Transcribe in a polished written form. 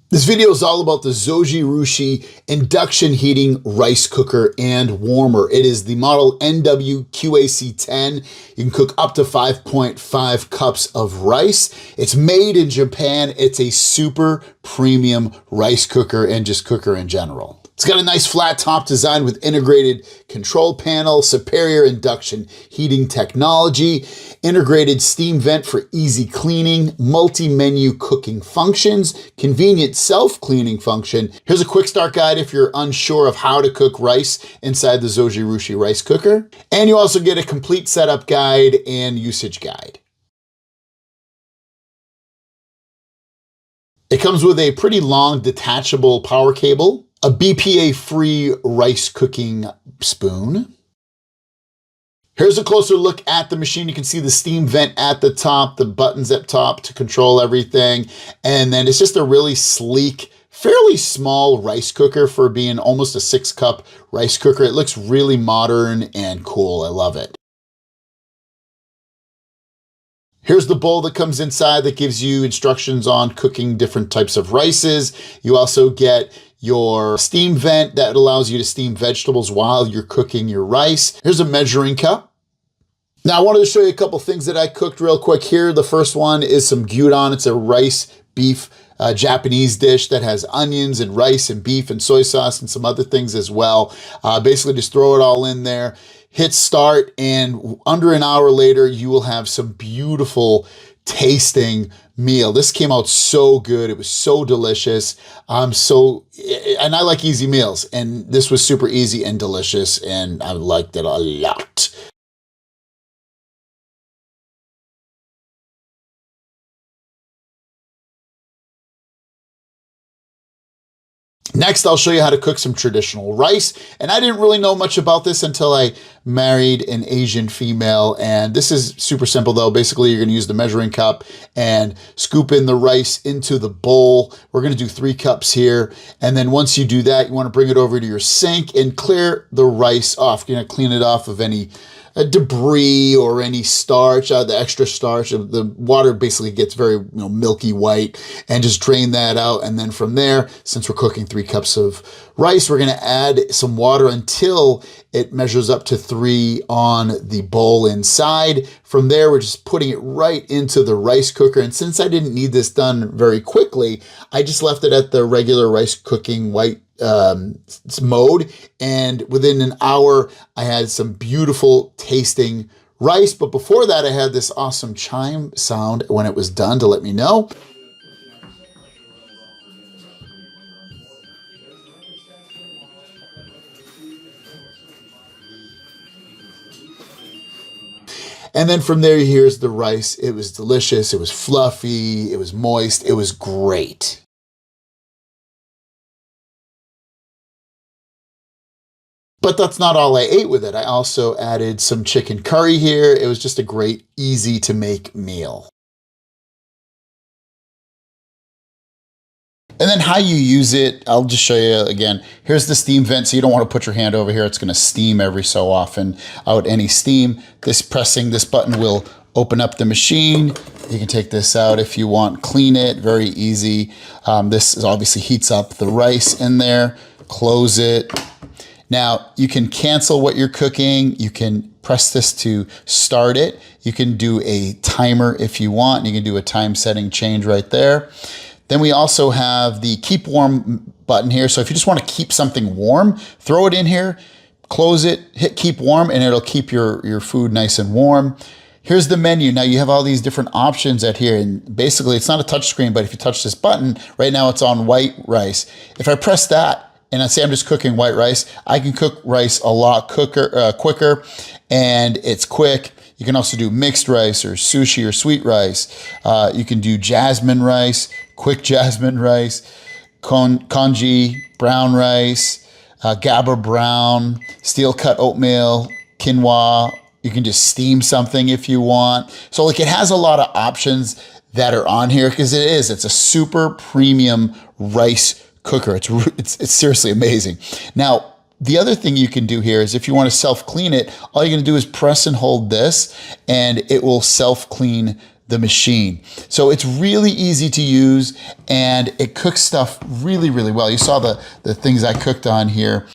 This video is all about the Zojirushi induction heating rice cooker and warmer. It is the model NW-QAC10. You can cook up to 5.5 cups of rice. It's made in Japan. It's a super premium rice cooker and just cooker in general. It's got a nice flat top design with integrated control panel, superior induction heating technology, integrated steam vent for easy cleaning, multi-menu cooking functions, convenient self-cleaning function. Here's a quick start guide if you're unsure of how to cook rice inside the Zojirushi rice cooker. And you also get a complete setup guide and usage guide. It comes with a pretty long detachable power cable, a BPA-free rice cooking spoon. Here's a closer look at the machine. You can see the steam vent at the top, the buttons at top to control everything. And then it's just a really sleek, fairly small rice cooker for being almost a 6-cup rice cooker. It looks really modern and cool. I love it. Here's the bowl that comes inside that gives you instructions on cooking different types of rices. You also get your steam vent that allows you to steam vegetables while you're cooking your rice. Here's a measuring cup. Now I wanted to show you a couple things that I cooked real quick here. The first one is some gyudon. It's a rice beef Japanese dish that has onions and rice and beef and soy sauce and some other things as well. Basically just throw it all in there, hit start, and under an hour later, you will have some beautiful tasting meal. This came out so good. It was so delicious. And I like easy meals, and this was super easy and delicious, and I liked it a lot. Next, I'll show you how to cook some traditional rice. And I didn't really know much about this until I married an Asian female. And this is super simple though. Basically, you're gonna use the measuring cup and scoop in the rice into the bowl. We're gonna do 3 cups here. And then once you do that, you wanna bring it over to your sink and clear the rice off. You're gonna clean it off of any debris or any starch, the extra starch. The water basically gets very milky white, and just drain that out. And then from there, since we're cooking 3 cups of rice, we're gonna add some water until it measures up to 3 on the bowl inside. From there, we're just putting it right into the rice cooker. And since I didn't need this done very quickly, I just left it at the regular rice cooking white mode, and within an hour I had some beautiful tasting rice. But before that, I had this awesome chime sound when it was done to let me know. And then from there, here's the rice. It was delicious, it was fluffy, it was moist, it was great. But that's not all I ate with it. I also added some chicken curry here. It was just a great, easy to make meal. And then how you use it, I'll just show you again. Here's the steam vent, so you don't want to put your hand over here. It's gonna steam every so often out any steam. Pressing this button will open up the machine. You can take this out if you want, clean it, very easy. This obviously heats up the rice in there. Close it. Now, you can cancel what you're cooking. You can press this to start it. You can do a timer if you want. You can do a time setting change right there. Then we also have the keep warm button here. So if you just want to keep something warm, throw it in here, close it, hit keep warm, and it'll keep your food nice and warm. Here's the menu. Now you have all these different options at here, and basically it's not a touch screen, but if you touch this button, right now it's on white rice. If I press that, and I say I'm just cooking white rice, I can cook rice a lot quicker, and it's quick. You can also do mixed rice or sushi or sweet rice. You can do jasmine rice, quick jasmine rice, congee, brown rice, gabba brown, steel cut oatmeal, quinoa. You can just steam something if you want. So like it has a lot of options that are on here because it's a super premium rice cooker. It's seriously amazing. Now, the other thing you can do here is if you want to self-clean it, all you're going to do is press and hold this, and it will self-clean the machine. So it's really easy to use and it cooks stuff really, really well. You saw the things I cooked on here.